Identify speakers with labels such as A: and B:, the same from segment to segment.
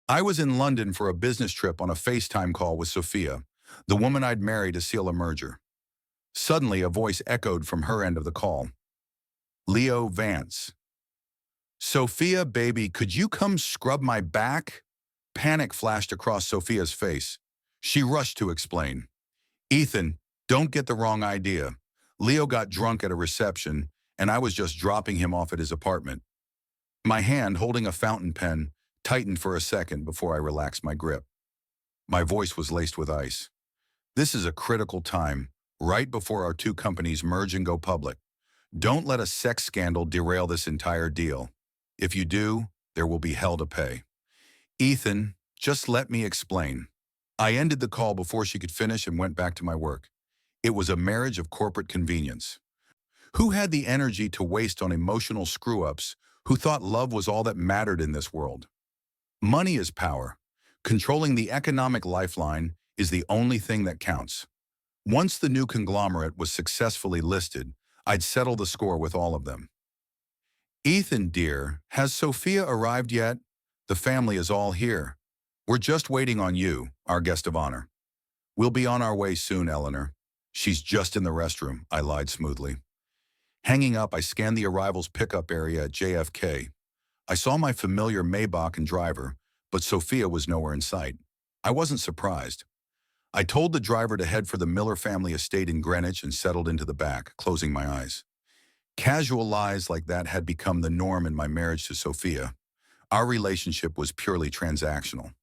A: I was in London for a business trip on a FaceTime call with Sophia, the woman I'd married to seal a merger. Suddenly, a voice echoed from her end of the call. Leo Vance. Sophia, baby, could you come scrub my back? Panic flashed across Sophia's face. She rushed to explain. Ethan, don't get the wrong idea. Leo got drunk at a reception, and I was just dropping him off at his apartment. My hand, holding a fountain pen, tightened for a second before I relaxed my grip. My voice was laced with ice. This is a critical time, right before our two companies merge and go public. Don't let a sex scandal derail this entire deal. If you do, there will be hell to pay. Ethan, just let me explain. I ended the call before she could finish and went back to my work. It was a marriage of corporate convenience. Who had the energy to waste on emotional screw-ups who thought love was all that mattered in this world? Money is power. Controlling the economic lifeline is the only thing that counts. Once the new conglomerate was successfully listed, I'd settle the score with all of them. Ethan, dear, has Sophia arrived yet? The family is all here. We're just waiting on you, our guest of honor. We'll be on our way soon, Eleanor. She's just in the restroom, I lied smoothly. Hanging up, I scanned the arrivals pickup area at JFK. I saw my familiar Maybach and driver, but Sophia was nowhere in sight. I wasn't surprised. I told the driver to head for the Miller family estate in Greenwich and settled into the back, closing my eyes. Casual lies like that had become the norm in my marriage to Sophia. Our relationship was purely transactional.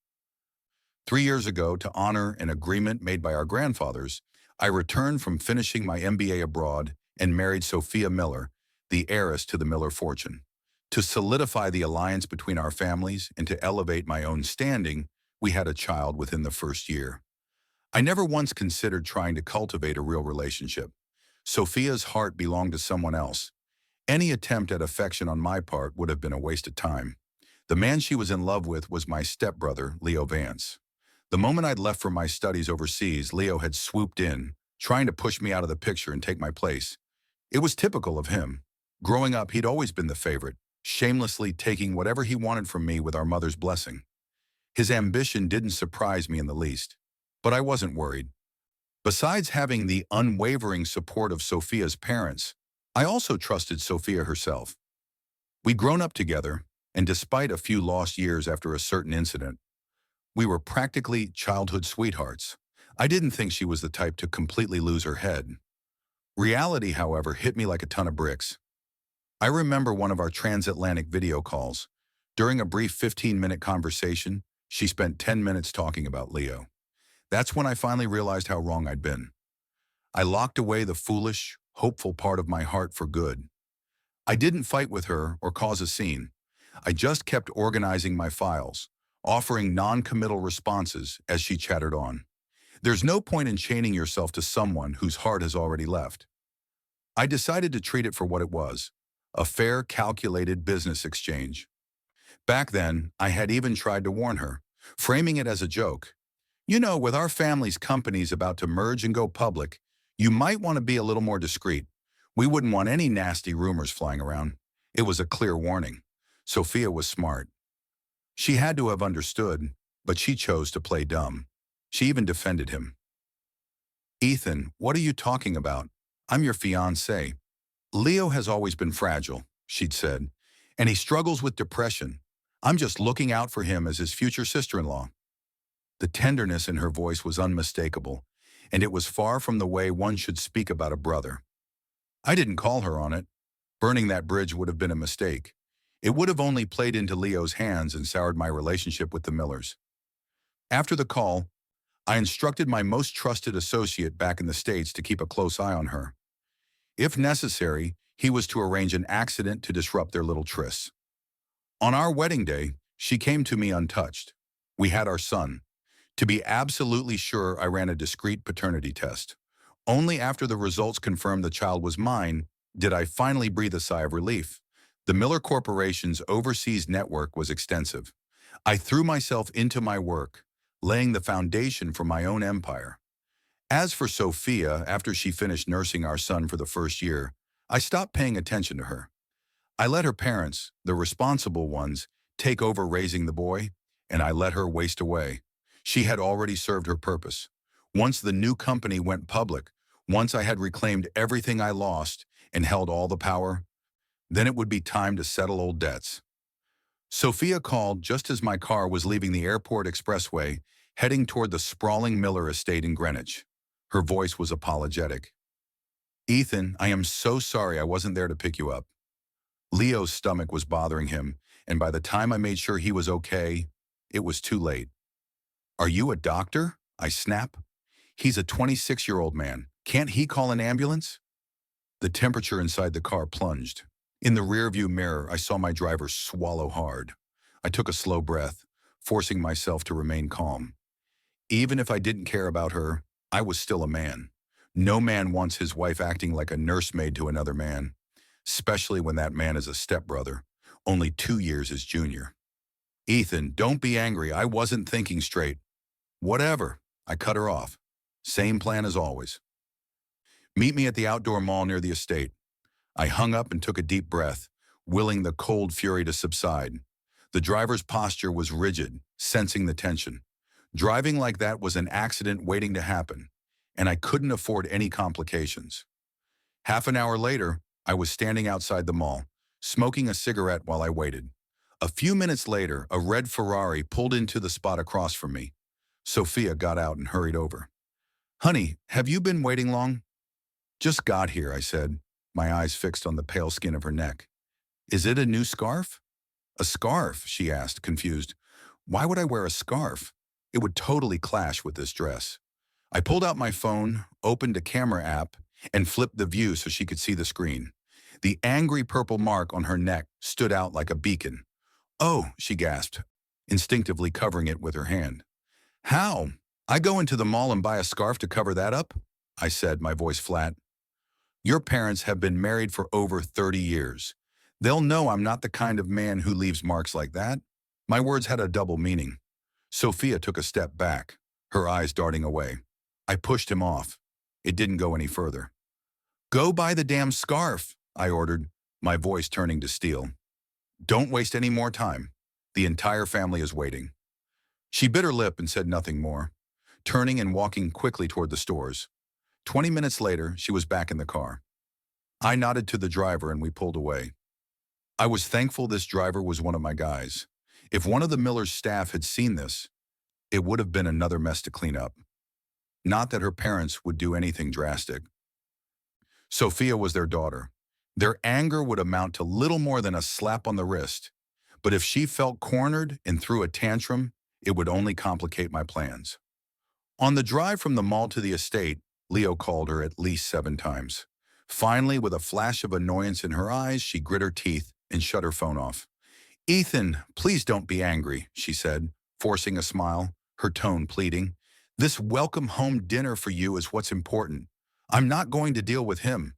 A: 3 years ago, to honor an agreement made by our grandfathers, I returned from finishing my MBA abroad and married Sophia Miller, the heiress to the Miller fortune. To solidify the alliance between our families and to elevate my own standing, we had a child within the first year. I never once considered trying to cultivate a real relationship. Sophia's heart belonged to someone else. Any attempt at affection on my part would have been a waste of time. The man she was in love with was my stepbrother, Leo Vance. The moment I'd left for my studies overseas, Leo had swooped in, trying to push me out of the picture and take my place. It was typical of him. Growing up, he'd always been the favorite, shamelessly taking whatever he wanted from me with our mother's blessing. His ambition didn't surprise me in the least, but I wasn't worried. Besides having the unwavering support of Sophia's parents, I also trusted Sophia herself. We'd grown up together, and despite a few lost years after a certain incident, we were practically childhood sweethearts. I didn't think she was the type to completely lose her head. Reality, however, hit me like a ton of bricks. I remember one of our transatlantic video calls. During a brief 15-minute conversation, she spent 10 minutes talking about Leo. That's when I finally realized how wrong I'd been. I locked away the foolish, hopeful part of my heart for good. I didn't fight with her or cause a scene. I just kept organizing my files, offering non-committal responses as she chattered on. There's no point in chaining yourself to someone whose heart has already left. I decided to treat it for what it was, a fair, calculated business exchange. Back then, I had even tried to warn her, framing it as a joke. You know, with our family's companies about to merge and go public, you might want to be a little more discreet. We wouldn't want any nasty rumors flying around. It was a clear warning. Sophia was smart. She had to have understood, but she chose to play dumb. She even defended him. Ethan, what are you talking about? I'm your fiancé. Leo has always been fragile, she'd said, and he struggles with depression. I'm just looking out for him as his future sister-in-law. The tenderness in her voice was unmistakable, and it was far from the way one should speak about a brother. I didn't call her on it. Burning that bridge would have been a mistake. It would have only played into Leo's hands and soured my relationship with the Millers. After the call, I instructed my most trusted associate back in the States to keep a close eye on her. If necessary, he was to arrange an accident to disrupt their little tryst. On our wedding day, she came to me untouched. We had our son. To be absolutely sure, I ran a discreet paternity test. Only after the results confirmed the child was mine did I finally breathe a sigh of relief. The Miller Corporation's overseas network was extensive. I threw myself into my work, laying the foundation for my own empire. As for Sophia, after she finished nursing our son for the first year, I stopped paying attention to her. I let her parents, the responsible ones, take over raising the boy, and I let her waste away. She had already served her purpose. Once the new company went public, once I had reclaimed everything I lost and held all the power, then it would be time to settle old debts. Sophia called just as my car was leaving the airport expressway, heading toward the sprawling Miller estate in Greenwich. Her voice was apologetic. "Ethan, I am so sorry I wasn't there to pick you up." Leo's stomach was bothering him, and by the time I made sure he was okay, it was too late. "Are you a doctor?" I snap. "He's a 26-year-old man. Can't he call an ambulance?" The temperature inside the car plunged. In the rearview mirror, I saw my driver swallow hard. I took a slow breath, forcing myself to remain calm. Even if I didn't care about her, I was still a man. No man wants his wife acting like a nursemaid to another man, especially when that man is a stepbrother, only 2 years his junior. "Ethan, don't be angry. I wasn't thinking straight." "Whatever." I cut her off. "Same plan as always. Meet me at the outdoor mall near the estate." I hung up and took a deep breath, willing the cold fury to subside. The driver's posture was rigid, sensing the tension. Driving like that was an accident waiting to happen, and I couldn't afford any complications. Half an hour later, I was standing outside the mall, smoking a cigarette while I waited. A few minutes later, a red Ferrari pulled into the spot across from me. Sophia got out and hurried over. "Honey, have you been waiting long?" "Just got here," I said, my eyes fixed on the pale skin of her neck. "Is it a new scarf?" "A scarf?" she asked, confused. "Why would I wear a scarf? It would totally clash with this dress." I pulled out my phone, opened a camera app, and flipped the view so she could see the screen. The angry purple mark on her neck stood out like a beacon. "Oh," she gasped, instinctively covering it with her hand. "How? I go into the mall and buy a scarf to cover that up?" I said, my voice flat. "Your parents have been married for over 30 years. They'll know I'm not the kind of man who leaves marks like that." My words had a double meaning. Sophia took a step back, her eyes darting away. I pushed him off. It didn't go any further. "Go buy the damn scarf," I ordered, my voice turning to steel. "Don't waste any more time. The entire family is waiting." She bit her lip and said nothing more, turning and walking quickly toward the stores. 20 minutes later, she was back in the car. I nodded to the driver and we pulled away. I was thankful this driver was one of my guys. If one of the Miller's staff had seen this, it would have been another mess to clean up. Not that her parents would do anything drastic. Sophia was their daughter. Their anger would amount to little more than a slap on the wrist. But if she felt cornered and threw a tantrum, it would only complicate my plans. On the drive from the mall to the estate, Leo called her at least 7 times. Finally, with a flash of annoyance in her eyes, she grit her teeth and shut her phone off. "Ethan, please don't be angry," she said, forcing a smile, her tone pleading. "This welcome home dinner for you is what's important. I'm not going to deal with him."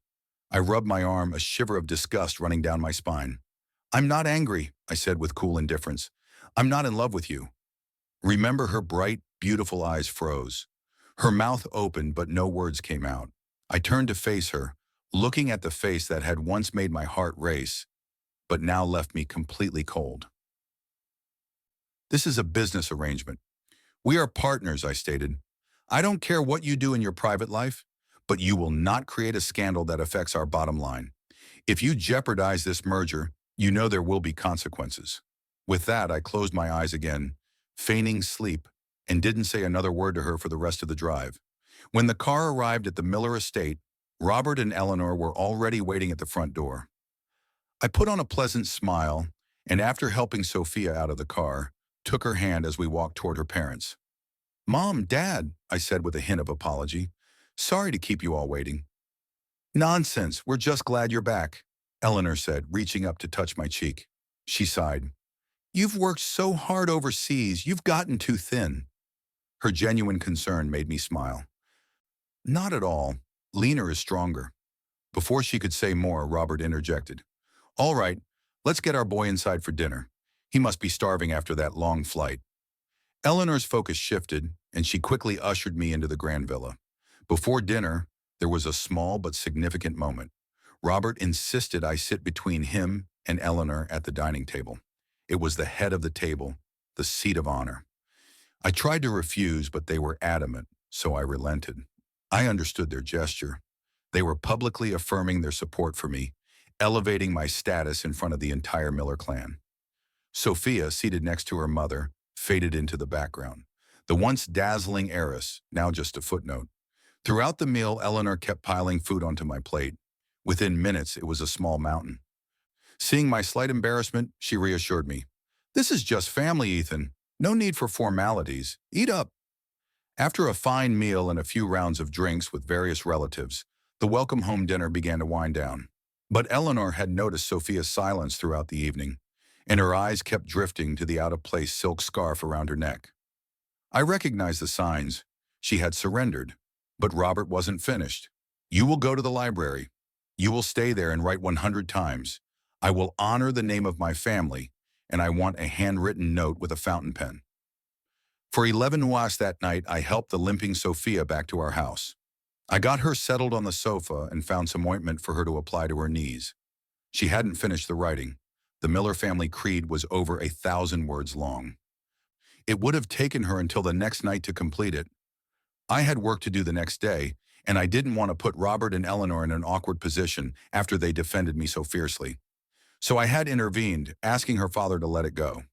A: I rubbed my arm, a shiver of disgust running down my spine. "I'm not angry," I said with cool indifference. "I'm not in love with you." Remember, her bright, beautiful eyes froze. Her mouth opened, but no words came out. I turned to face her, looking at the face that had once made my heart race, but now left me completely cold. "This is a business arrangement. We are partners," I stated. "I don't care what you do in your private life, but you will not create a scandal that affects our bottom line. If you jeopardize this merger, you know there will be consequences." With that, I closed my eyes again, feigning sleep, and didn't say another word to her for the rest of the drive. When the car arrived at the Miller estate, Robert and Eleanor were already waiting at the front door. I put on a pleasant smile, and after helping Sophia out of the car, took her hand as we walked toward her parents. "Mom, Dad," I said with a hint of apology. "Sorry to keep you all waiting." "Nonsense, we're just glad you're back," Eleanor said, reaching up to touch my cheek. She sighed. "You've worked so hard overseas, you've gotten too thin." Her genuine concern made me smile. "Not at all. Leaner is stronger." Before she could say more, Robert interjected. "All right, let's get our boy inside for dinner. He must be starving after that long flight." Eleanor's focus shifted, and she quickly ushered me into the grand villa. Before dinner, there was a small but significant moment. Robert insisted I sit between him and Eleanor at the dining table. It was the head of the table, the seat of honor. I tried to refuse, but they were adamant, so I relented. I understood their gesture. They were publicly affirming their support for me, elevating my status in front of the entire Miller clan. Sophia, seated next to her mother, faded into the background. The once dazzling heiress, now just a footnote. Throughout the meal, Eleanor kept piling food onto my plate. Within minutes, it was a small mountain. Seeing my slight embarrassment, she reassured me. "This is just family, Ethan. No need for formalities. Eat up." After a fine meal and a few rounds of drinks with various relatives, the welcome home dinner began to wind down. But Eleanor had noticed Sophia's silence throughout the evening, and her eyes kept drifting to the out-of-place silk scarf around her neck. I recognized the signs. She had surrendered, but Robert wasn't finished. "You will go to the library. You will stay there and write 100 times. I will honor the name of my family, and I want a handwritten note with a fountain pen." For 11 nuas that night, I helped the limping Sophia back to our house. I got her settled on the sofa and found some ointment for her to apply to her knees. She hadn't finished the writing. The Miller family creed was over 1,000 words long. It would have taken her until the next night to complete it. I had work to do the next day, and I didn't want to put Robert and Eleanor in an awkward position after they defended me so fiercely. So I had intervened, asking her father to let it go.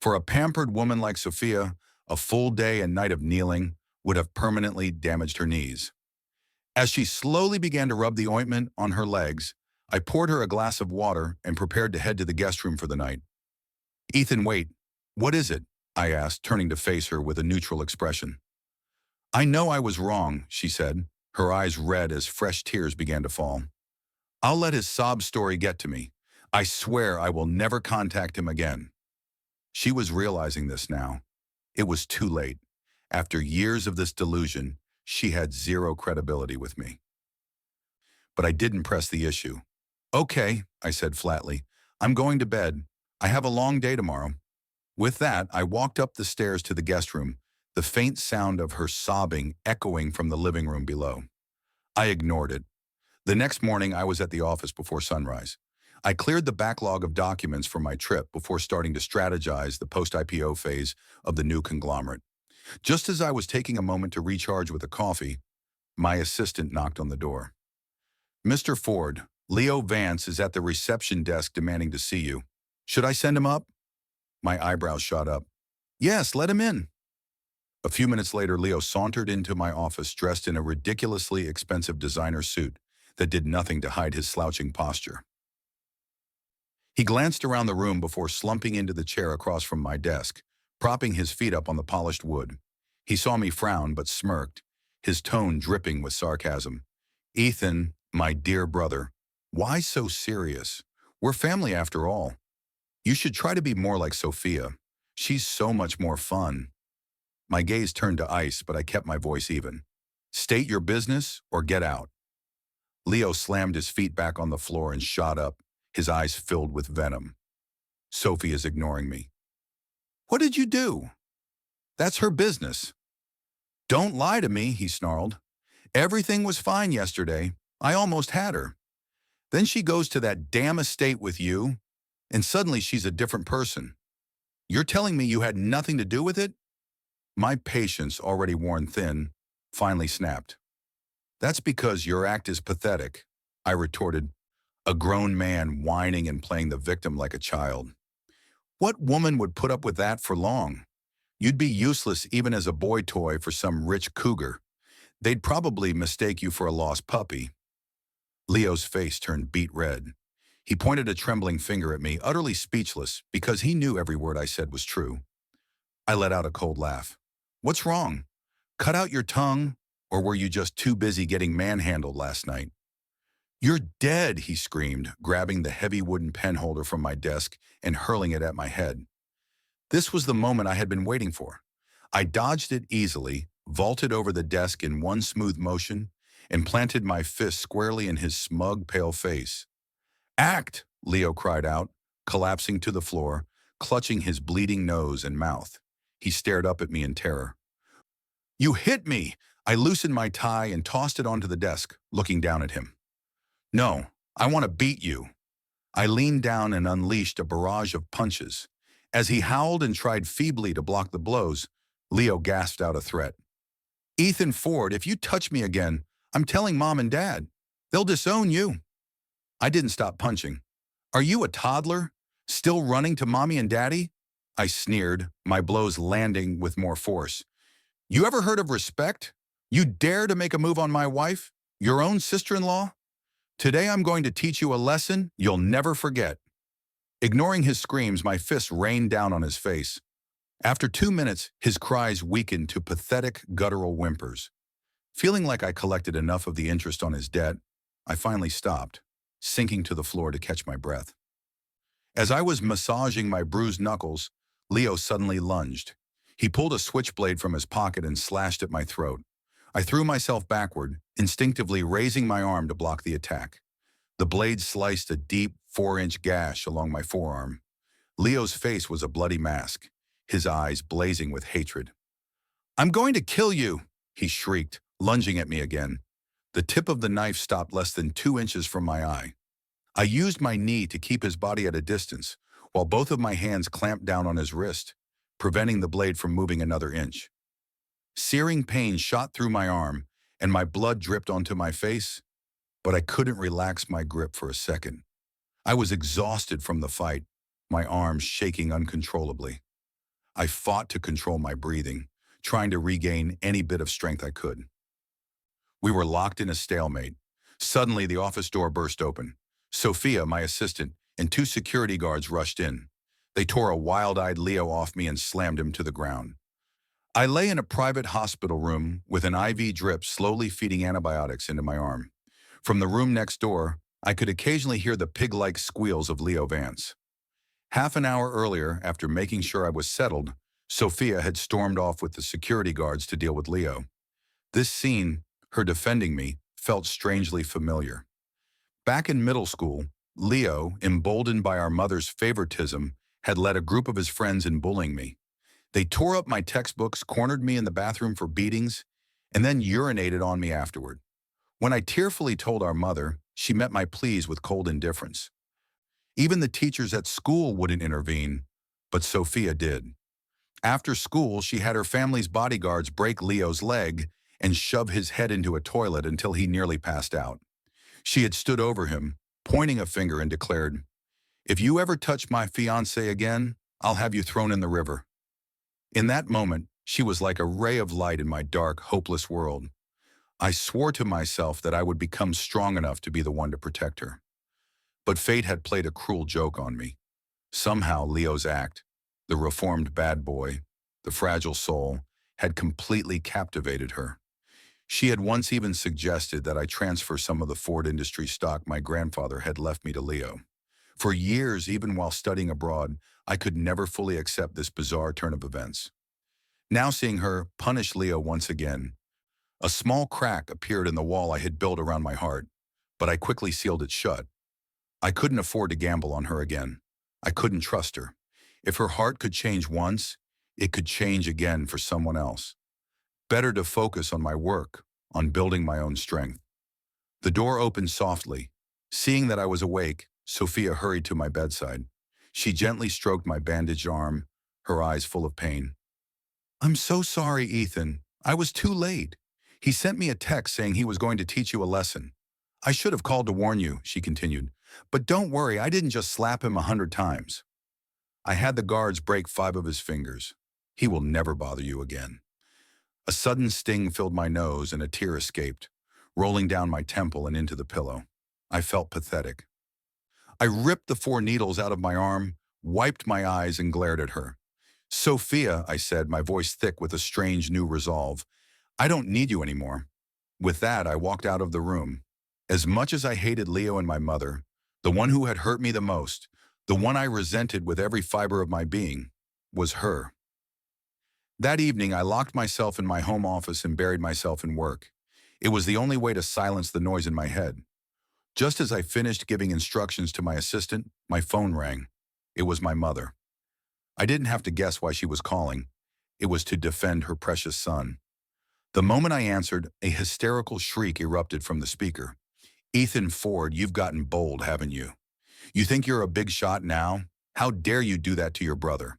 A: For a pampered woman like Sophia, a full day and night of kneeling would have permanently damaged her knees. As she slowly began to rub the ointment on her legs, I poured her a glass of water and prepared to head to the guest room for the night. "Ethan, wait. What is it?" I asked, turning to face her with a neutral expression. "I know I was wrong," she said, her eyes red as fresh tears began to fall. "I'll let his sob story get to me. I swear I will never contact him again." She was realizing this now. It was too late. After years of this delusion, she had zero credibility with me. But I didn't press the issue. "Okay," I said flatly. "I'm going to bed. I have a long day tomorrow." With that, I walked up the stairs to the guest room, the faint sound of her sobbing echoing from the living room below. I ignored it. The next morning, I was at the office before sunrise. I cleared the backlog of documents for my trip before starting to strategize the post-IPO phase of the new conglomerate. Just as I was taking a moment to recharge with a coffee, my assistant knocked on the door. "Mr. Ford, Leo Vance is at the reception desk demanding to see you. Should I send him up?" My eyebrows shot up. "Yes, let him in." A few minutes later, Leo sauntered into my office dressed in a ridiculously expensive designer suit that did nothing to hide his slouching posture. He glanced around the room before slumping into the chair across from my desk, propping his feet up on the polished wood. He saw me frown but smirked, his tone dripping with sarcasm. "Ethan, my dear brother, why so serious? We're family after all. You should try to be more like Sophia. She's so much more fun." My gaze turned to ice, but I kept my voice even. "State your business or get out." Leo slammed his feet back on the floor and shot up, his eyes filled with venom. "Sophie is ignoring me." "What did you do?" "That's her business." "Don't lie to me," he snarled. "Everything was fine yesterday. I almost had her. Then she goes to that damn estate with you, and suddenly she's a different person. You're telling me you had nothing to do with it?" My patience, already worn thin, finally snapped. "That's because your act is pathetic," I retorted, a grown man whining and playing the victim like a child. "What woman would put up with that for long? You'd be useless even as a boy toy for some rich cougar. They'd probably mistake you for a lost puppy." Leo's face turned beet red. He pointed a trembling finger at me, utterly speechless, because he knew every word I said was true. I let out a cold laugh. "What's wrong? Cut out your tongue, or were you just too busy getting manhandled last night?" "You're dead," he screamed, grabbing the heavy wooden pen holder from my desk and hurling it at my head. This was the moment I had been waiting for. I dodged it easily, vaulted over the desk in one smooth motion, and planted my fist squarely in his smug, pale face. "Act!" Leo cried out, collapsing to the floor, clutching his bleeding nose and mouth. He stared up at me in terror. "You hit me!" I loosened my tie and tossed it onto the desk, looking down at him. "No, I want to beat you." I leaned down and unleashed a barrage of punches. As he howled and tried feebly to block the blows, Leo gasped out a threat. "Ethan Ford, if you touch me again, I'm telling Mom and Dad. They'll disown you." I didn't stop punching. "Are you a toddler? Still running to Mommy and Daddy?" I sneered, my blows landing with more force. "You ever heard of respect? You dare to make a move on my wife, your own sister-in-law? Today I'm going to teach you a lesson you'll never forget." Ignoring his screams, my fists rained down on his face. After 2 minutes, his cries weakened to pathetic, guttural whimpers. Feeling like I collected enough of the interest on his debt, I finally stopped, sinking to the floor to catch my breath. As I was massaging my bruised knuckles, Leo suddenly lunged. He pulled a switchblade from his pocket and slashed at my throat. I threw myself backward, instinctively raising my arm to block the attack. The blade sliced a deep 4-inch gash along my forearm. Leo's face was a bloody mask, his eyes blazing with hatred. "I'm going to kill you," he shrieked, lunging at me again. The tip of the knife stopped less than 2 inches from my eye. I used my knee to keep his body at a distance, while both of my hands clamped down on his wrist, preventing the blade from moving another inch. Searing pain shot through my arm, and my blood dripped onto my face, but I couldn't relax my grip for a second. I was exhausted from the fight, my arms shaking uncontrollably. I fought to control my breathing, trying to regain any bit of strength I could. We were locked in a stalemate. Suddenly, the office door burst open. Sophia, my assistant, and 2 security guards rushed in. They tore a wild-eyed Leo off me and slammed him to the ground. I lay in a private hospital room with an IV drip slowly feeding antibiotics into my arm. From the room next door, I could occasionally hear the pig-like squeals of Leo Vance. Half an hour earlier, after making sure I was settled, Sophia had stormed off with the security guards to deal with Leo. This scene, her defending me, felt strangely familiar. Back in middle school, Leo, emboldened by our mother's favoritism, had led a group of his friends in bullying me. They tore up my textbooks, cornered me in the bathroom for beatings, and then urinated on me afterward. When I tearfully told our mother, she met my pleas with cold indifference. Even the teachers at school wouldn't intervene, but Sophia did. After school, she had her family's bodyguards break Leo's leg and shove his head into a toilet until he nearly passed out. She had stood over him, pointing a finger, and declared, "If you ever touch my fiancé again, I'll have you thrown in the river." In that moment, she was like a ray of light in my dark, hopeless world. I swore to myself that I would become strong enough to be the one to protect her. But fate had played a cruel joke on me. Somehow Leo's act, the reformed bad boy, the fragile soul, had completely captivated her. She had once even suggested that I transfer some of the Ford industry stock my grandfather had left me to Leo. For years, even while studying abroad, I could never fully accept this bizarre turn of events. Now seeing her punish Leo once again, a small crack appeared in the wall I had built around my heart, but I quickly sealed it shut. I couldn't afford to gamble on her again. I couldn't trust her. If her heart could change once, it could change again for someone else. Better to focus on my work, on building my own strength. The door opened softly. Seeing that I was awake, Sophia hurried to my bedside. She gently stroked my bandaged arm, her eyes full of pain. "I'm so sorry, Ethan. I was too late. He sent me a text saying he was going to teach you a lesson. I should have called to warn you," she continued. "But don't worry, I didn't just slap him 100 times. I had the guards break 5 of his fingers. He will never bother you again." A sudden sting filled my nose and a tear escaped, rolling down my temple and into the pillow. I felt pathetic. I ripped the 4 needles out of my arm, wiped my eyes, and glared at her. "Sophia," I said, my voice thick with a strange new resolve, "I don't need you anymore." With that, I walked out of the room. As much as I hated Leo and my mother, the one who had hurt me the most, the one I resented with every fiber of my being, was her. That evening, I locked myself in my home office and buried myself in work. It was the only way to silence the noise in my head. Just as I finished giving instructions to my assistant, my phone rang. It was my mother. I didn't have to guess why she was calling. It was to defend her precious son. The moment I answered, a hysterical shriek erupted from the speaker. "Ethan Ford, you've gotten bold, haven't you? You think you're a big shot now? How dare you do that to your brother?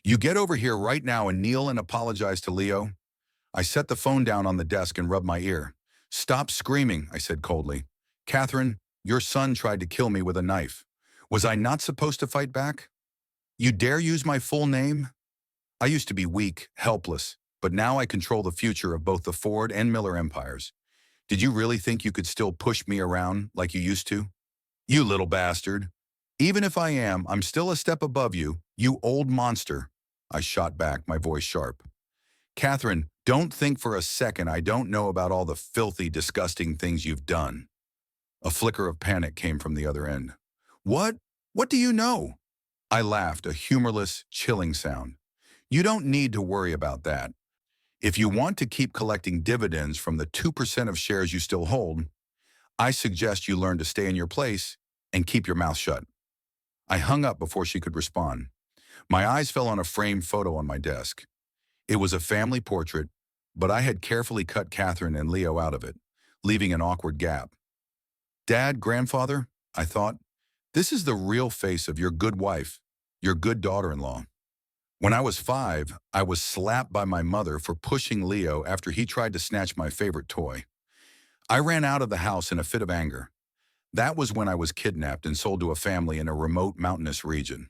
A: You get over here right now and kneel and apologize to Leo. I set the phone down on the desk and rubbed my ear. Stop screaming, I said coldly. Catherine, your son tried to kill me with a knife. Was I not supposed to fight back? You dare use my full name? I used to be weak, helpless, but now I control the future of both the Ford and Miller empires. Did you really think you could still push me around like you used to? You little bastard. Even if I am, I'm still a step above you, you old monster. I shot back, my voice sharp. Catherine, don't think for a second I don't know about all the filthy, disgusting things you've done. A flicker of panic came from the other end. What? What do you know? I laughed, a humorless, chilling sound. You don't need to worry about that. If you want to keep collecting dividends from the 2% of shares you still hold, I suggest you learn to stay in your place and keep your mouth shut. I hung up before she could respond. My eyes fell on a framed photo on my desk. It was a family portrait, but I had carefully cut Catherine and Leo out of it, leaving an awkward gap. Dad, grandfather, I thought, this is the real face of your good wife, your good daughter-in-law. When I was 5, I was slapped by my mother for pushing Leo after he tried to snatch my favorite toy. I ran out of the house in a fit of anger. That was when I was kidnapped and sold to a family in a remote mountainous region.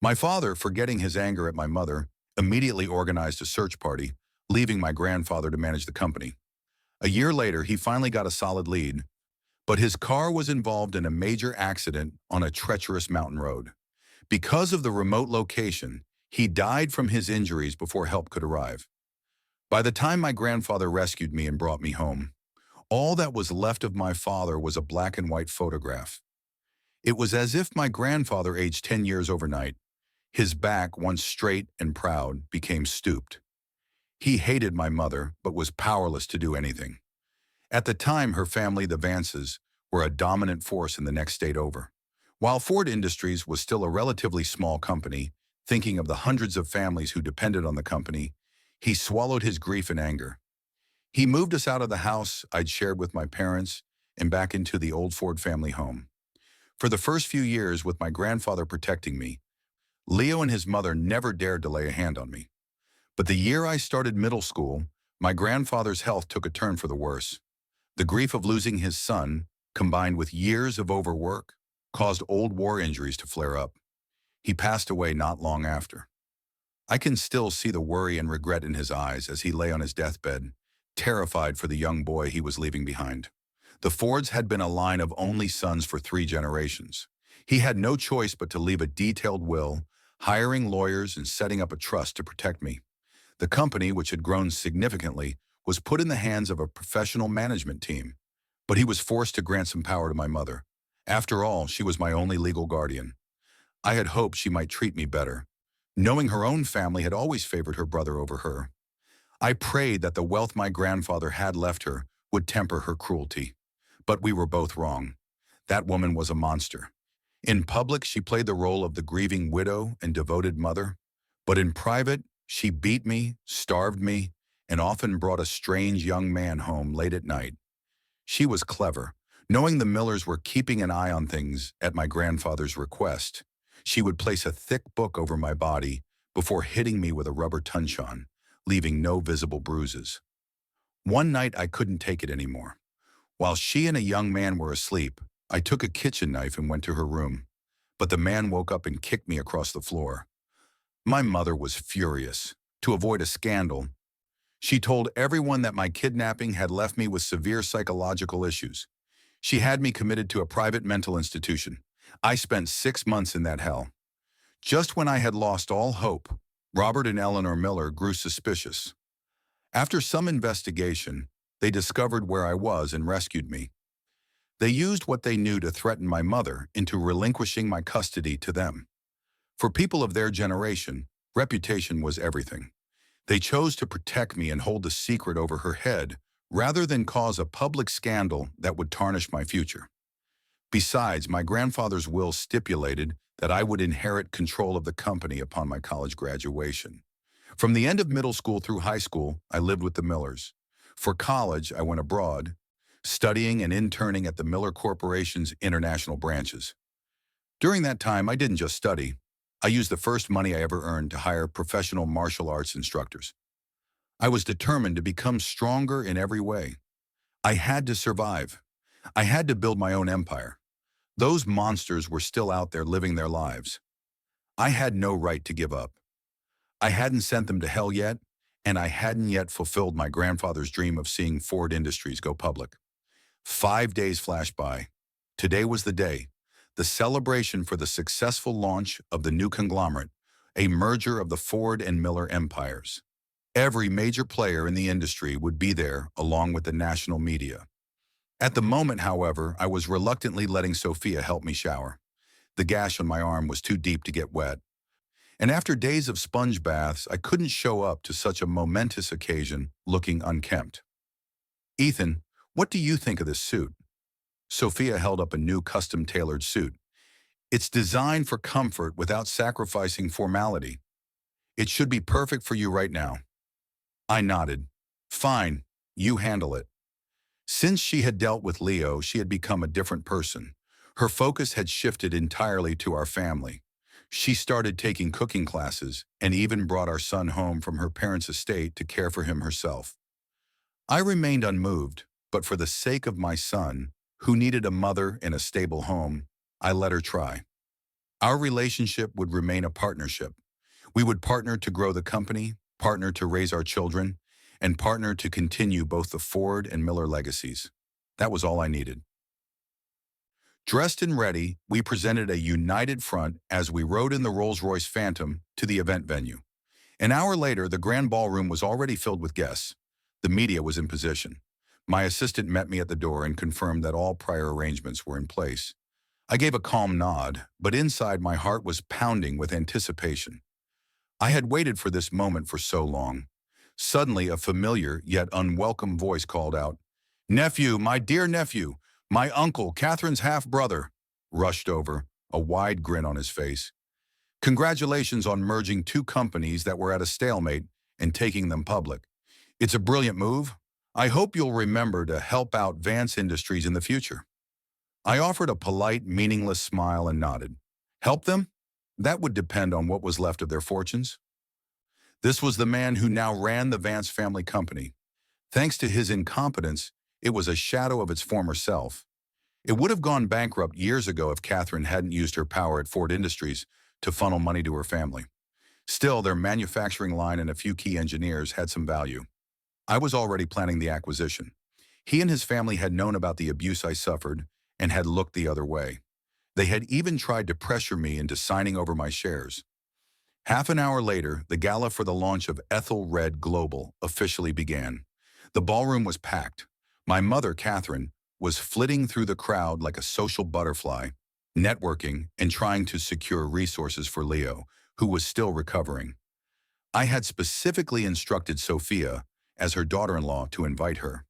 A: My father, forgetting his anger at my mother, immediately organized a search party, leaving my grandfather to manage the company. A year later, he finally got a solid lead, but his car was involved in a major accident on a treacherous mountain road. Because of the remote location, he died from his injuries before help could arrive. By the time my grandfather rescued me and brought me home, all that was left of my father was a black and white photograph. It was as if my grandfather aged 10 years overnight. His back, once straight and proud, became stooped. He hated my mother, but was powerless to do anything. At the time, her family, the Vances, were a dominant force in the next state over. While Ford Industries was still a relatively small company, thinking of the hundreds of families who depended on the company, he swallowed his grief and anger. He moved us out of the house I'd shared with my parents and back into the old Ford family home. For the first few years, with my grandfather protecting me, Leo and his mother never dared to lay a hand on me. But the year I started middle school, my grandfather's health took a turn for the worse. The grief of losing his son, combined with years of overwork, caused old war injuries to flare up. He passed away not long after. I can still see the worry and regret in his eyes as he lay on his deathbed, terrified for the young boy he was leaving behind. The Fords had been a line of only sons for 3 generations. He had no choice but to leave a detailed will, hiring lawyers and setting up a trust to protect me. The company, which had grown significantly, was put in the hands of a professional management team. But he was forced to grant some power to my mother. After all, she was my only legal guardian. I had hoped she might treat me better, knowing her own family had always favored her brother over her. I prayed that the wealth my grandfather had left her would temper her cruelty. But we were both wrong. That woman was a monster. In public, she played the role of the grieving widow and devoted mother. But in private, she beat me, starved me, and often brought a strange young man home late at night. She was clever. Knowing the Millers were keeping an eye on things at my grandfather's request, she would place a thick book over my body before hitting me with a rubber tunchon, leaving no visible bruises. One night I couldn't take it anymore. While she and a young man were asleep, I took a kitchen knife and went to her room. But the man woke up and kicked me across the floor. My mother was furious. To avoid a scandal, she told everyone that my kidnapping had left me with severe psychological issues. She had me committed to a private mental institution. I spent 6 months in that hell. Just when I had lost all hope, Robert and Eleanor Miller grew suspicious. After some investigation, they discovered where I was and rescued me. They used what they knew to threaten my mother into relinquishing my custody to them. For people of their generation, reputation was everything. They chose to protect me and hold a secret over her head rather than cause a public scandal that would tarnish my future. Besides, my grandfather's will stipulated that I would inherit control of the company upon my college graduation. From the end of middle school through high school, I lived with the Millers. For college, I went abroad, studying and interning at the Miller Corporation's international branches. During that time, I didn't just study. I used the first money I ever earned to hire professional martial arts instructors. I was determined to become stronger in every way. I had to survive. I had to build my own empire. Those monsters were still out there living their lives. I had no right to give up. I hadn't sent them to hell yet, and I hadn't yet fulfilled my grandfather's dream of seeing Ford Industries go public. 5 days flashed by. Today was the day, the celebration for the successful launch of the new conglomerate, a merger of the Ford and Miller empires. Every major player in the industry would be there along with the national media. At the moment, however, I was reluctantly letting Sophia help me shower. The gash on my arm was too deep to get wet. And after days of sponge baths, I couldn't show up to such a momentous occasion looking unkempt. Ethan, what do you think of this suit? Sophia held up a new custom-tailored suit. It's designed for comfort without sacrificing formality. It should be perfect for you right now. I nodded. Fine, you handle it. Since she had dealt with Leo, she had become a different person. Her focus had shifted entirely to our family. She started taking cooking classes and even brought our son home from her parents' estate to care for him herself. I remained unmoved, but for the sake of my son, who needed a mother in a stable home, I let her try. Our relationship would remain a partnership. We would partner to grow the company, partner to raise our children, and partner to continue both the Ford and Miller legacies. That was all I needed. Dressed and ready, we presented a united front as we rode in the Rolls-Royce Phantom to the event venue. An hour later, the grand ballroom was already filled with guests. The media was in position. My assistant met me at the door and confirmed that all prior arrangements were in place. I gave a calm nod, but inside my heart was pounding with anticipation. I had waited for this moment for so long. Suddenly, a familiar yet unwelcome voice called out, "Nephew, my dear nephew, my uncle, Catherine's half-brother," rushed over, a wide grin on his face. "Congratulations on merging two companies that were at a stalemate and taking them public. It's a brilliant move. I hope you'll remember to help out Vance Industries in the future." I offered a polite, meaningless smile and nodded. Help them? That would depend on what was left of their fortunes. This was the man who now ran the Vance family company. Thanks to his incompetence, it was a shadow of its former self. It would have gone bankrupt years ago if Catherine hadn't used her power at Ford Industries to funnel money to her family. Still, their manufacturing line and a few key engineers had some value. I was already planning the acquisition. He and his family had known about the abuse I suffered and had looked the other way. They had even tried to pressure me into signing over my shares. Half an hour later, the gala for the launch of Ethel Red Global officially began. The ballroom was packed. My mother, Catherine, was flitting through the crowd like a social butterfly, networking and trying to secure resources for Leo, who was still recovering. I had specifically instructed Sophia, as her daughter-in-law, to invite her.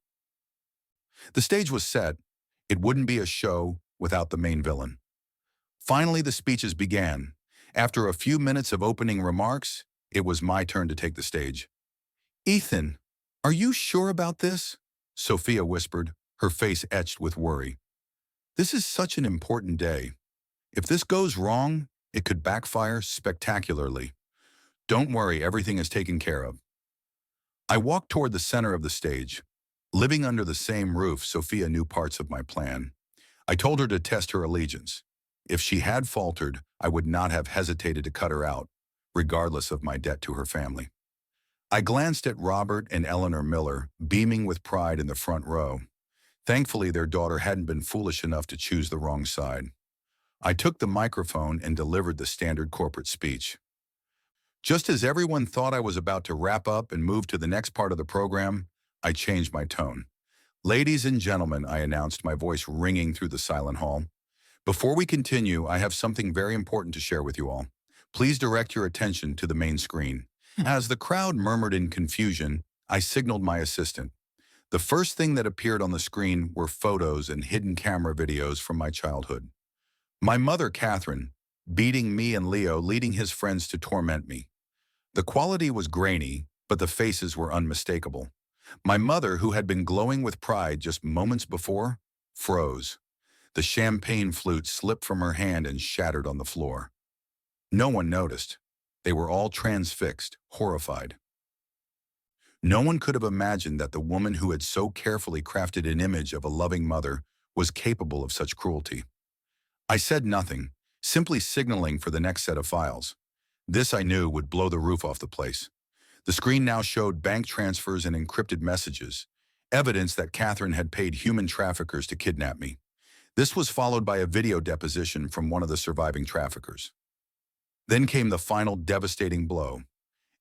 A: The stage was set. It wouldn't be a show without the main villain. Finally, the speeches began. After a few minutes of opening remarks, it was my turn to take the stage. "Ethan, are you sure about this?" Sophia whispered, her face etched with worry. "This is such an important day. If this goes wrong, it could backfire spectacularly. Don't worry, everything is taken care of." I walked toward the center of the stage. Living under the same roof, Sophia knew parts of my plan. I told her to test her allegiance. If she had faltered, I would not have hesitated to cut her out, regardless of my debt to her family. I glanced at Robert and Eleanor Miller, beaming with pride in the front row. Thankfully, their daughter hadn't been foolish enough to choose the wrong side. I took the microphone and delivered the standard corporate speech. Just as everyone thought I was about to wrap up and move to the next part of the program, I changed my tone. "Ladies and gentlemen," I announced, my voice ringing through the silent hall. "Before we continue, I have something very important to share with you all. Please direct your attention to the main screen." As the crowd murmured in confusion, I signaled my assistant. The first thing that appeared on the screen were photos and hidden camera videos from my childhood. My mother, Catherine, beating me and Leo, leading his friends to torment me. The quality was grainy, but the faces were unmistakable. My mother, who had been glowing with pride just moments before, froze. The champagne flute slipped from her hand and shattered on the floor. No one noticed. They were all transfixed, horrified. No one could have imagined that the woman who had so carefully crafted an image of a loving mother was capable of such cruelty. I said nothing, simply signaling for the next set of files. This, I knew, would blow the roof off the place. The screen now showed bank transfers and encrypted messages, evidence that Catherine had paid human traffickers to kidnap me. This was followed by a video deposition from one of the surviving traffickers. Then came the final devastating blow.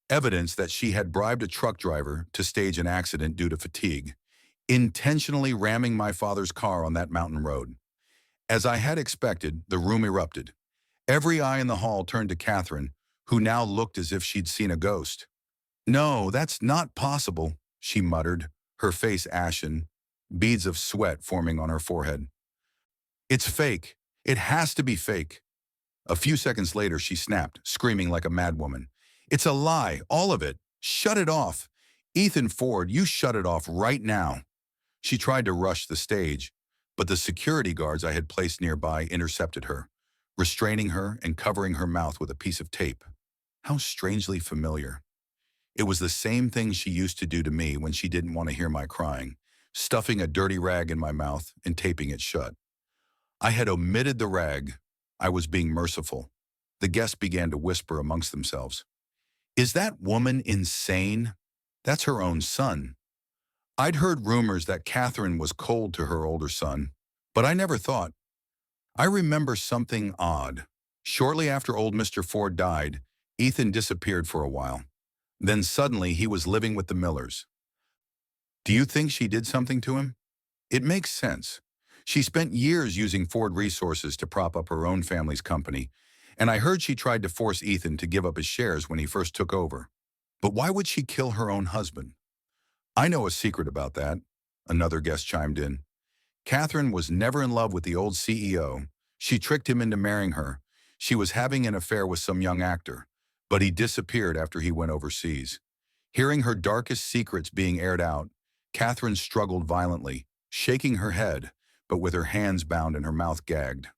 A: Evidence that she had bribed a truck driver to stage an accident due to fatigue, intentionally ramming my father's car on that mountain road. As I had expected, the room erupted. Every eye in the hall turned to Catherine, who now looked as if she'd seen a ghost. "No, that's not possible," she muttered, her face ashen, beads of sweat forming on her forehead. "It's fake. It has to be fake." A few seconds later, she snapped, screaming like a madwoman. "It's a lie, all of it. Shut it off. Ethan Ford, you shut it off right now." She tried to rush the stage, but the security guards I had placed nearby intercepted her, restraining her and covering her mouth with a piece of tape. How strangely familiar. It was the same thing she used to do to me when she didn't want to hear my crying, stuffing a dirty rag in my mouth and taping it shut. I had omitted the rag. I was being merciful. The guests began to whisper amongst themselves. "Is that woman insane? That's her own son." I'd heard rumors that Catherine was cold to her older son, but I never thought. I remember something odd. Shortly after old Mr. Ford died, Ethan disappeared for a while. Then suddenly he was living with the Millers. Do you think she did something to him? It makes sense. She spent years using Ford resources to prop up her own family's company, and I heard she tried to force Ethan to give up his shares when he first took over. But why would she kill her own husband? "I know a secret about that," another guest chimed in. "Catherine was never in love with the old CEO. She tricked him into marrying her. She was having an affair with some young actor, but he disappeared after he went overseas." Hearing her darkest secrets being aired out, Catherine struggled violently, shaking her head, but with her hands bound and her mouth gagged.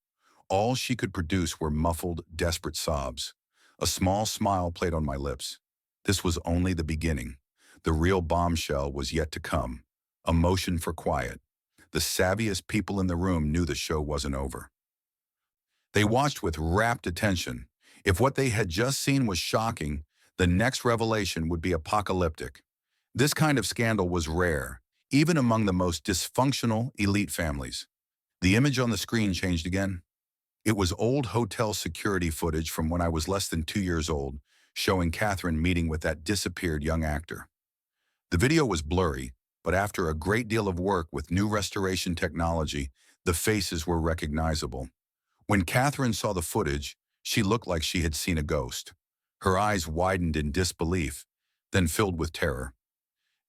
A: All she could produce were muffled, desperate sobs. A small smile played on my lips. This was only the beginning. The real bombshell was yet to come. A motion for quiet. The savviest people in the room knew the show wasn't over. They watched with rapt attention. If what they had just seen was shocking, the next revelation would be apocalyptic. This kind of scandal was rare, even among the most dysfunctional elite families. The image on the screen changed again. It was old hotel security footage from when I was less than 2 years old, showing Catherine meeting with that disappeared young actor. The video was blurry, but after a great deal of work with new restoration technology, the faces were recognizable. When Catherine saw the footage, she looked like she had seen a ghost. Her eyes widened in disbelief, then filled with terror.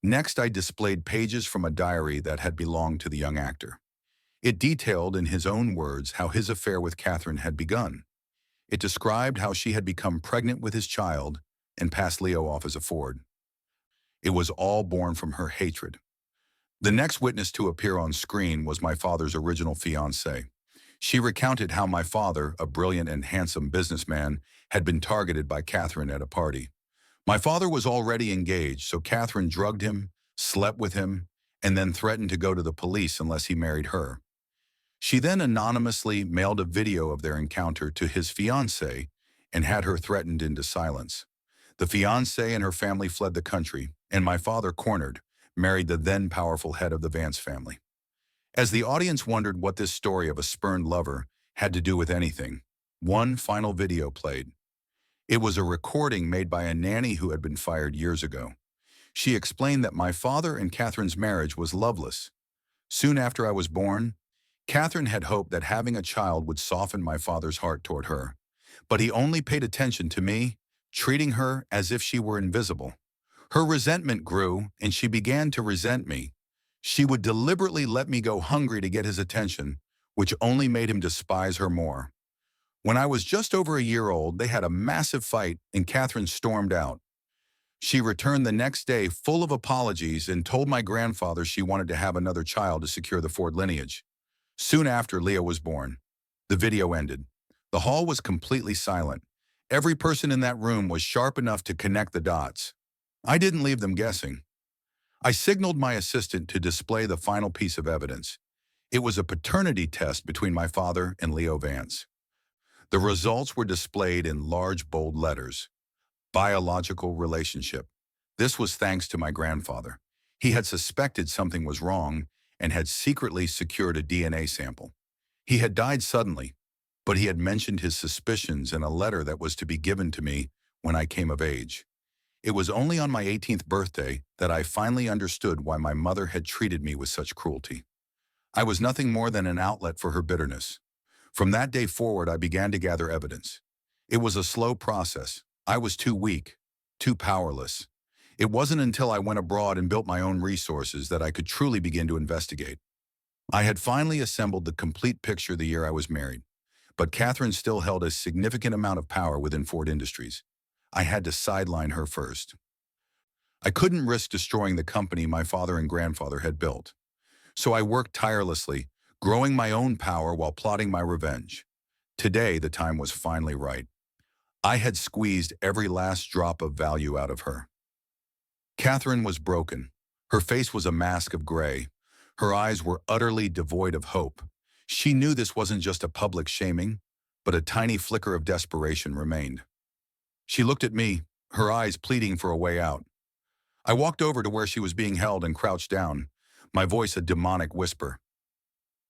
A: Next, I displayed pages from a diary that had belonged to the young actor. It detailed in his own words how his affair with Catherine had begun. It described how she had become pregnant with his child and passed Leo off as a Ford. It was all born from her hatred. The next witness to appear on screen was my father's original fiancée. She recounted how my father, a brilliant and handsome businessman, had been targeted by Catherine at a party. My father was already engaged, so Catherine drugged him, slept with him, and then threatened to go to the police unless he married her. She then anonymously mailed a video of their encounter to his fiancée and had her threatened into silence. The fiancée and her family fled the country, and my father, cornered, married the then powerful head of the Vance family. As the audience wondered what this story of a spurned lover had to do with anything, one final video played. It was a recording made by a nanny who had been fired years ago. She explained that my father and Catherine's marriage was loveless. Soon after I was born, Catherine had hoped that having a child would soften my father's heart toward her, but he only paid attention to me, treating her as if she were invisible. Her resentment grew, and she began to resent me. She would deliberately let me go hungry to get his attention, which only made him despise her more. When I was just over a year old, they had a massive fight, and Catherine stormed out. She returned the next day full of apologies and told my grandfather she wanted to have another child to secure the Ford lineage. Soon after Leo was born, the video ended. The hall was completely silent. Every person in that room was sharp enough to connect the dots. I didn't leave them guessing. I signaled my assistant to display the final piece of evidence. It was a paternity test between my father and Leo Vance. The results were displayed in large, bold letters. Biological relationship. This was thanks to my grandfather. He had suspected something was wrong and had secretly secured a DNA sample. He had died suddenly, but he had mentioned his suspicions in a letter that was to be given to me when I came of age. It was only on my 18th birthday that I finally understood why my mother had treated me with such cruelty. I was nothing more than an outlet for her bitterness. From that day forward, I began to gather evidence. It was a slow process. I was too weak, too powerless. It wasn't until I went abroad and built my own resources that I could truly begin to investigate. I had finally assembled the complete picture the year I was married, but Catherine still held a significant amount of power within Ford Industries. I had to sideline her first. I couldn't risk destroying the company my father and grandfather had built. So I worked tirelessly, growing my own power while plotting my revenge. Today, the time was finally right. I had squeezed every last drop of value out of her. Catherine was broken. Her face was a mask of gray. Her eyes were utterly devoid of hope. She knew this wasn't just a public shaming, but a tiny flicker of desperation remained. She looked at me, her eyes pleading for a way out. I walked over to where she was being held and crouched down, my voice a demonic whisper.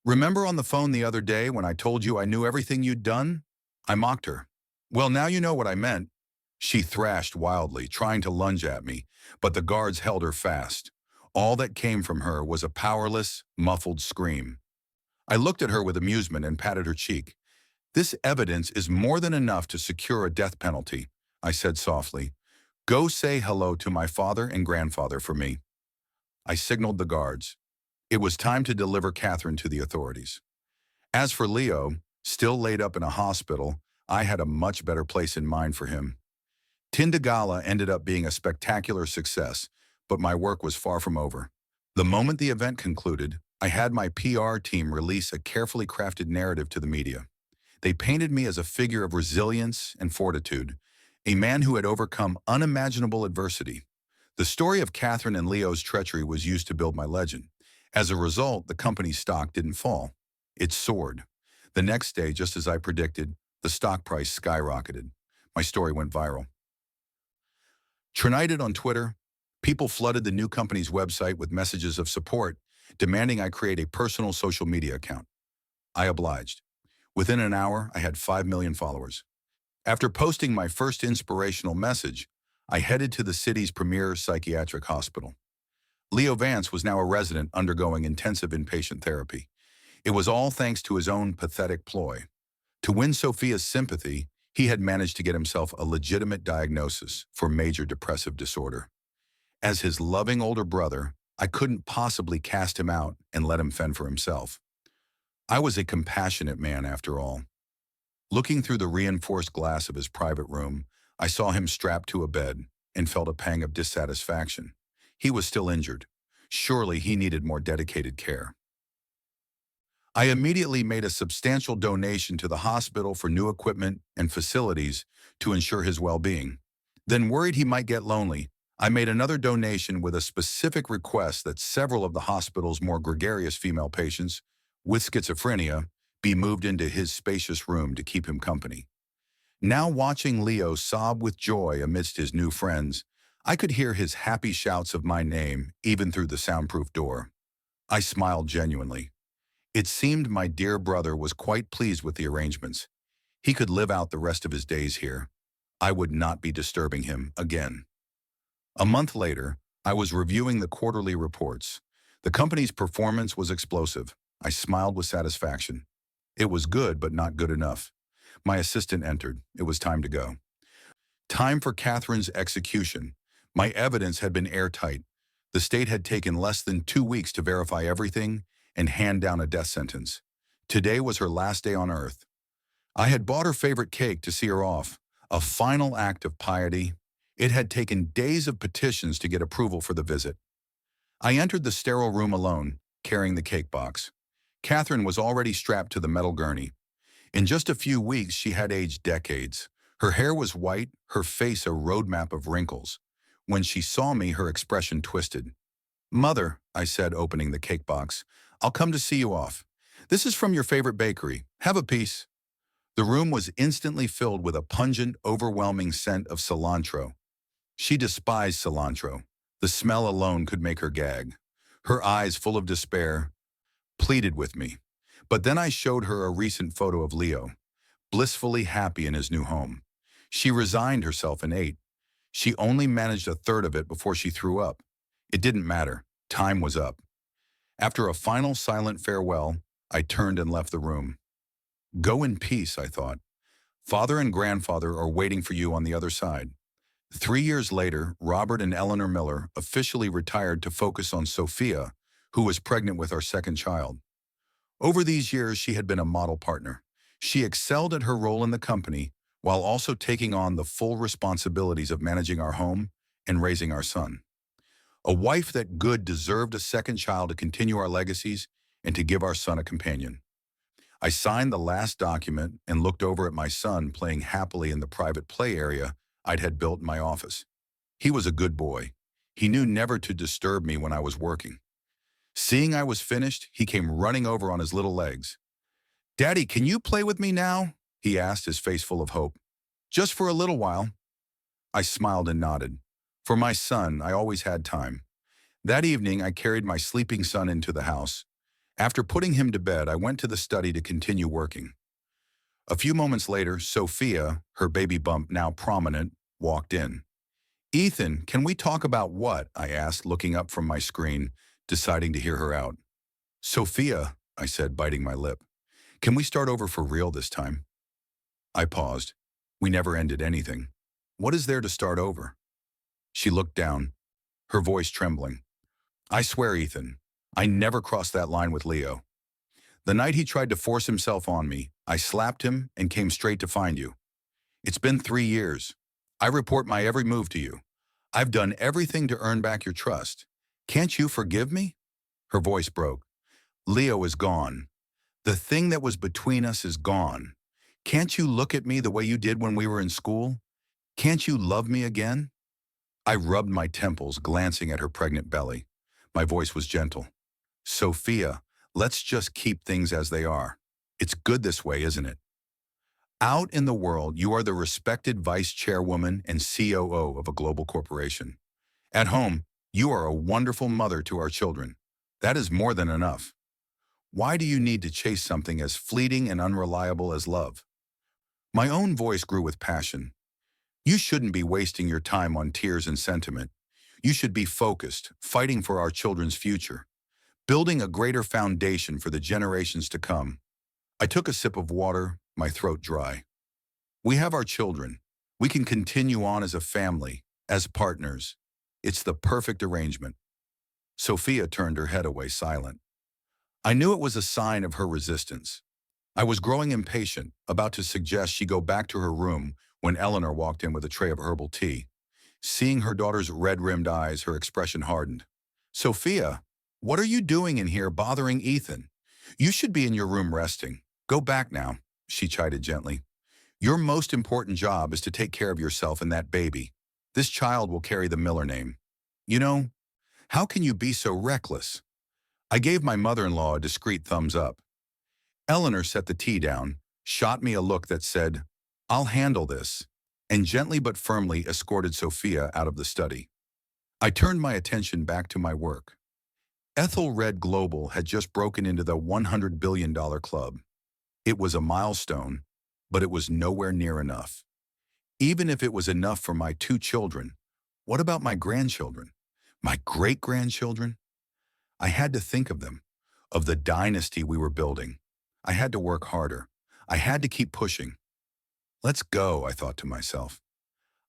A: "Remember on the phone the other day when I told you I knew everything you'd done?" I mocked her. "Well, now you know what I meant." She thrashed wildly, trying to lunge at me, but the guards held her fast. All that came from her was a powerless, muffled scream. I looked at her with amusement and patted her cheek. "This evidence is more than enough to secure a death penalty," I said softly. "Go say hello to my father and grandfather for me." I signaled the guards. It was time to deliver Catherine to the authorities. As for Leo, still laid up in a hospital, I had a much better place in mind for him. Tinda Gala ended up being a spectacular success, but my work was far from over. The moment the event concluded, I had my PR team release a carefully crafted narrative to the media. They painted me as a figure of resilience and fortitude, a man who had overcome unimaginable adversity. The story of Catherine and Leo's treachery was used to build my legend. As a result, the company's stock didn't fall. It soared. The next day, just as I predicted, the stock price skyrocketed. My story went viral. Trinited on Twitter, people flooded the new company's website with messages of support, demanding I create a personal social media account. I obliged. Within an hour, I had 5 million followers. After posting my first inspirational message, I headed to the city's premier psychiatric hospital. Leo Vance was now a resident undergoing intensive inpatient therapy. It was all thanks to his own pathetic ploy. To win Sophia's sympathy, he had managed to get himself a legitimate diagnosis for major depressive disorder. As his loving older brother, I couldn't possibly cast him out and let him fend for himself. I was a compassionate man after all. Looking through the reinforced glass of his private room, I saw him strapped to a bed and felt a pang of dissatisfaction. He was still injured. Surely he needed more dedicated care. I immediately made a substantial donation to the hospital for new equipment and facilities to ensure his well-being. Then, worried he might get lonely, I made another donation with a specific request that several of the hospital's more gregarious female patients with schizophrenia be moved into his spacious room to keep him company. Now, watching Leo sob with joy amidst his new friends, I could hear his happy shouts of my name even through the soundproof door. I smiled genuinely. It seemed my dear brother was quite pleased with the arrangements. He could live out the rest of his days here. I would not be disturbing him again. A month later, I was reviewing the quarterly reports. The company's performance was explosive. I smiled with satisfaction. It was good, but not good enough. My assistant entered. It was time to go. Time for Catherine's execution. My evidence had been airtight. The state had taken less than 2 weeks to verify everything and hand down a death sentence. Today was her last day on earth. I had bought her favorite cake to see her off, a final act of piety. It had taken days of petitions to get approval for the visit. I entered the sterile room alone, carrying the cake box. Catherine was already strapped to the metal gurney. In just a few weeks, she had aged decades. Her hair was white, her face a roadmap of wrinkles. When she saw me, her expression twisted. "Mother," I said, opening the cake box, "I'll come to see you off. This is from your favorite bakery. Have a piece." The room was instantly filled with a pungent, overwhelming scent of cilantro. She despised cilantro. The smell alone could make her gag. Her eyes, full of despair, pleaded with me. But then I showed her a recent photo of Leo, blissfully happy in his new home. She resigned herself and ate. She only managed a third of it before she threw up. It didn't matter. Time was up. After a final silent farewell, I turned and left the room. Go in peace, I thought. Father and grandfather are waiting for you on the other side. 3 years later, Robert and Eleanor Miller officially retired to focus on Sophia, who was pregnant with our second child. Over these years, she had been a model partner. She excelled at her role in the company while also taking on the full responsibilities of managing our home and raising our son. A wife that good deserved a second child to continue our legacies and to give our son a companion. I signed the last document and looked over at my son playing happily in the private play area I'd had built in my office. He was a good boy. He knew never to disturb me when I was working. Seeing I was finished, he came running over on his little legs. "Daddy, can you play with me now?" he asked, his face full of hope. "Just for a little while." I smiled and nodded. For my son, I always had time. That evening, I carried my sleeping son into the house. After putting him to bed, I went to the study to continue working. A few moments later, Sophia, her baby bump now prominent, walked in. "Ethan, can we talk about what?" I asked, looking up from my screen, deciding to hear her out. "Sophia," I said, biting my lip, "can we start over for real this time?" I paused. We never ended anything. What is there to start over? She looked down, her voice trembling. "I swear, Ethan, I never crossed that line with Leo. The night he tried to force himself on me, I slapped him and came straight to find you. It's been 3 years. I report my every move to you. I've done everything to earn back your trust. Can't you forgive me?" Her voice broke. "Leo is gone. The thing that was between us is gone. Can't you look at me the way you did when we were in school? Can't you love me again?" I rubbed my temples, glancing at her pregnant belly. My voice was gentle. "Sophia, let's just keep things as they are. It's good this way, isn't it? Out in the world, you are the respected vice chairwoman and COO of a global corporation. At home, you are a wonderful mother to our children. That is more than enough. Why do you need to chase something as fleeting and unreliable as love?" My own voice grew with passion. "You shouldn't be wasting your time on tears and sentiment. You should be focused, fighting for our children's future, building a greater foundation for the generations to come." I took a sip of water, my throat dry. "We have our children. We can continue on as a family, as partners. It's the perfect arrangement." Sophia turned her head away, silent. I knew it was a sign of her resistance. I was growing impatient, about to suggest she go back to her room when Eleanor walked in with a tray of herbal tea. Seeing her daughter's red-rimmed eyes, her expression hardened. "Sophia, what are you doing in here bothering Ethan? You should be in your room resting. Go back now," she chided gently. "Your most important job is to take care of yourself and that baby. This child will carry the Miller name. You know, how can you be so reckless?" I gave my mother-in-law a discreet thumbs up. Eleanor set the tea down, shot me a look that said, "I'll handle this," and gently but firmly escorted Sophia out of the study. I turned my attention back to my work. Ethelred Global had just broken into the $100 billion club. It was a milestone, but it was nowhere near enough. Even if it was enough for my 2 children, what about my grandchildren? My great-grandchildren? I had to think of them, of the dynasty we were building. I had to work harder. I had to keep pushing. Let's go, I thought to myself.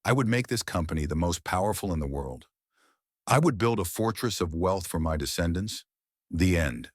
A: I would make this company the most powerful in the world. I would build a fortress of wealth for my descendants. The end.